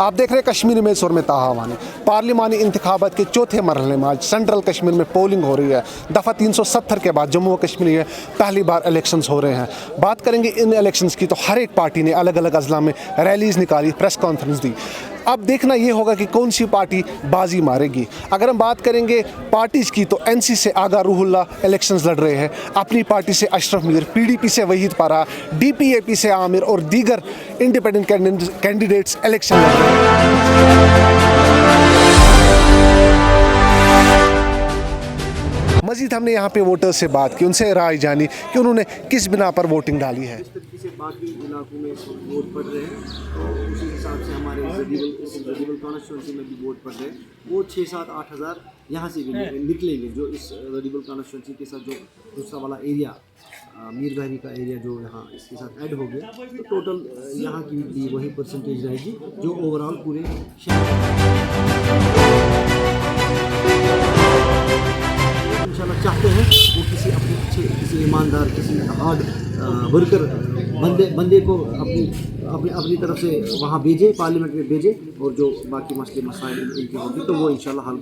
आप देख रहे हैं कश्मीर में सुर में ताहावानी पार्लिमानी इंतखाबात के चौथे मरहले में आज सेंट्रल कश्मीर में पोलिंग हो रही है। दफ़ा 370 के बाद जम्मू व कश्मीर में पहली बार इलेक्शंस हो रहे हैं। बात करेंगे इन इलेक्शंस की तो हर एक पार्टी ने अलग अलग अजला में रैलीज़ निकाली, प्रेस कॉन्फ्रेंस दी। अब देखना ये होगा कि कौन सी पार्टी बाजी मारेगी। अगर हम बात करेंगे पार्टीज़ की तो एनसी से आगा रूहुल्ला इलेक्शंस लड़ रहे हैं, अपनी पार्टी से अशरफ मीर, पीडीपी से वहीद पारा, डीपीएपी से आमिर और दीगर इंडिपेंडेंट कैंडिडेट्स इलेक्शन लड़ रहे हैं। मजीद हमने यहाँ पे वोटर्स से बात की, उनसे राय जानी कि उन्होंने किस बिना पर वोटिंग डाली है। जिस तरीके से बाकी इलाकों में वोट पड़ रहे हैं तो उसी हिसाब से हमारे जदीबल कॉन्स्टिट्यूंसी में भी वोट पड़ रहे हैं। वो 6-7-8 हज़ार यहाँ से भी निकलेंगे जो इस जदीबल कॉन्स्टिट्यूंसी के साथ जो दूसरा वाला एरिया मीर बहरी का एरिया जो यहाँ इसके साथ ऐड हो गया, तो टोटल यहाँ की भी वही परसेंटेज रहेगी जो ओवरऑल पूरे इंशाल्लाह चाहते हैं वो किसी अपने अच्छे, किसी ईमानदार, किसी हार्ड वर्कर बंदे को अपनी तरफ से वहाँ भेजे, पार्लियामेंट में भेजे और जो बाकी मसले मसाइल इनके होंगे तो वो इंशाल्लाह हल।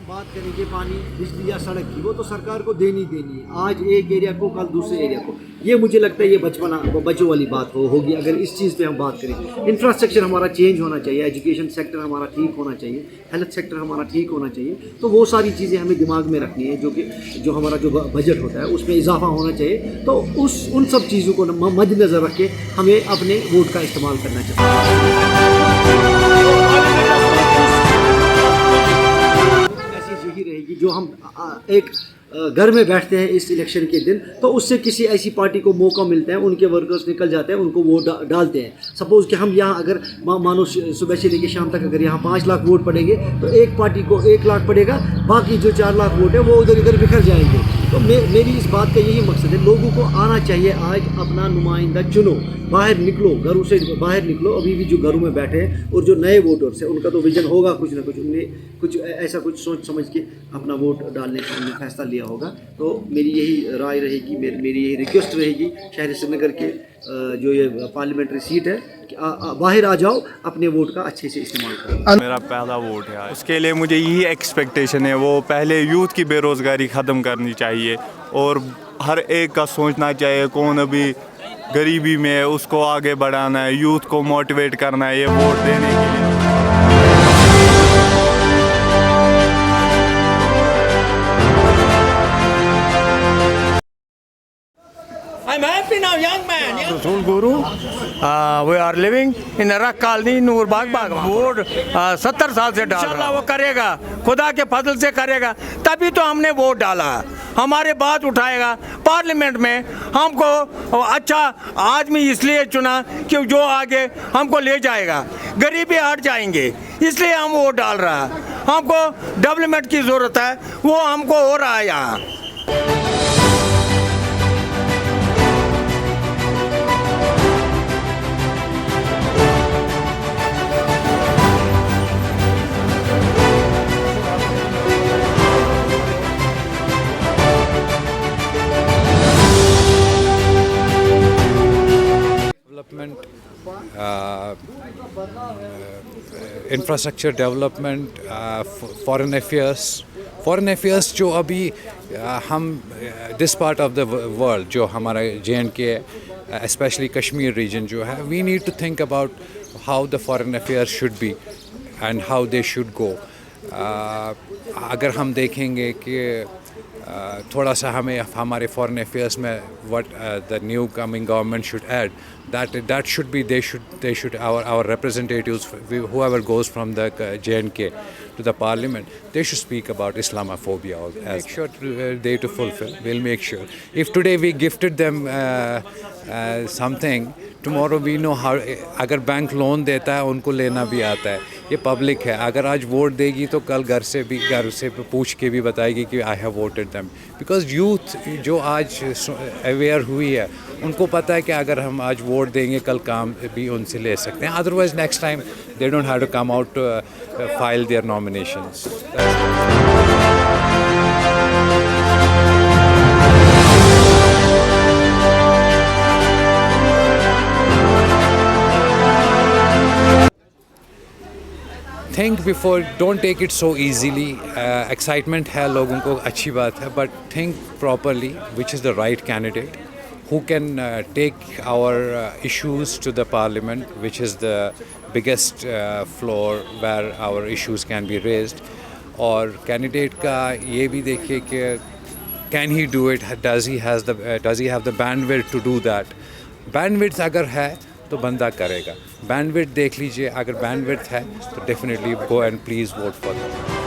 बात करेंगे पानी, बिजली या सड़क की, वो तो सरकार को देनी है। आज एक एरिया को कल दूसरे एरिया को, ये मुझे लगता है ये बच्चों वाली बात होगी अगर इस चीज़ पे हम बात करें। इंफ्रास्ट्रक्चर हमारा चेंज होना चाहिए, एजुकेशन सेक्टर हमारा ठीक होना चाहिए, हेल्थ सेक्टर हमारा ठीक होना चाहिए। तो वो सारी चीज़ें हमें दिमाग में रखनी है जो हमारा जो बजट होता है उसमें इजाफा होना चाहिए। तो उन सब चीज़ों को मद्देनज़र रख के हमें अपने वोट का इस्तेमाल करना चाहिए। रहेगी जो हम एक घर में बैठते हैं इस इलेक्शन के दिन, तो उससे किसी ऐसी पार्टी को मौका मिलता है, उनके वर्कर्स निकल जाते हैं, उनको वोट डालते हैं। सपोज़ कि हम यहाँ अगर मानो सुबह से लेकर शाम तक अगर यहाँ 5 लाख वोट पड़ेंगे तो एक पार्टी को 1 लाख पड़ेगा, बाकी जो 4 लाख वोट है वो उधर इधर बिखर जाएंगे। तो मेरी इस बात का यही मकसद है, लोगों को आना चाहिए आज अपना नुमाइंदा चुनो, बाहर निकलो, घरों से बाहर निकलो। अभी भी जो घरों में बैठे हैं और जो नए वोटर्स हैं उनका तो विजन होगा कुछ ना कुछ, उन्हें कुछ ऐसा कुछ सोच समझ के अपना वोट डालने का उन्होंने फैसला लिया होगा। तो मेरी यही राय रहेगी, मेरी यही रिक्वेस्ट रहेगी शहर श्रीनगर के जो ये पार्लियामेंट्री सीट है कि बाहर आ जाओ, अपने वोट का अच्छे से इस्तेमाल करो। मेरा पहला वोट है, उसके लिए मुझे यही एक्सपेक्टेशन है, वो पहले यूथ की बेरोज़गारी ख़त्म करनी चाहिए और हर एक का सोचना चाहिए कौन अभी गरीबी में है उसको आगे बढ़ाना है, यूथ को मोटिवेट करना है ये वोट देने के लिए। I'm happy now, young man. Rasool Guru, we are living in Arak Colony, Noorbaग बाग। वोट 70 साल से डाल रहा, वो करेगा, खुदा के फजल से करेगा, तभी तो हमने वोट डाला। हमारे बात उठाएगा पार्लियामेंट में, हमको अच्छा आदमी इसलिए चुना कि जो आगे हमको ले जाएगा, गरीबी हट जाएंगे, इसलिए हम वोट डाल रहा। हमको डेवलपमेंट की ज़रूरत है, वो हमको हो रहा है यहाँ। इंफ्रास्ट्रक्चर डेवलपमेंट, फॉरेन अफेयर्स जो अभी हम this part of the world जो हमारा JNK स्पेशली कश्मीर रीजन जो है, we need to think about how the foreign affairs should be and how they should go. अगर हम देखेंगे कि थोड़ा सा हमें हमारे फॉरेन अफेयर्स में what the new coming government should add, that should be they should our representatives, whoever goes from the JNK to the parliament, they should speak about Islamophobia as make sure they to fulfill. We'll make sure if today we gifted them something, tomorrow we know how. अगर bank loan देता है उनको लेना भी आता है, ये public है। अगर आज वोट देगी तो कल घर से पूछ के भी बताएगी कि I have voted them, because youth जो आज अवेयर हुई है उनको पता है कि अगर हम आज वोट देंगे कल काम भी उनसे ले सकते हैं। Otherwise next time they don't have to come out to file their nominations. think before, don't take it so easily. Excitement है लोगों को, अच्छी बात है, but think properly which is the right candidate who can take our issues to the parliament, which is the biggest floor where our issues can be raised. और candidate का ये भी देखिए कि can he do it, does he have the bandwidth to do that. Bandwidth अगर है तो बंदा करेगा. Bandwidth देख लीजिए, अगर bandwidth है तो definitely go and please vote for them.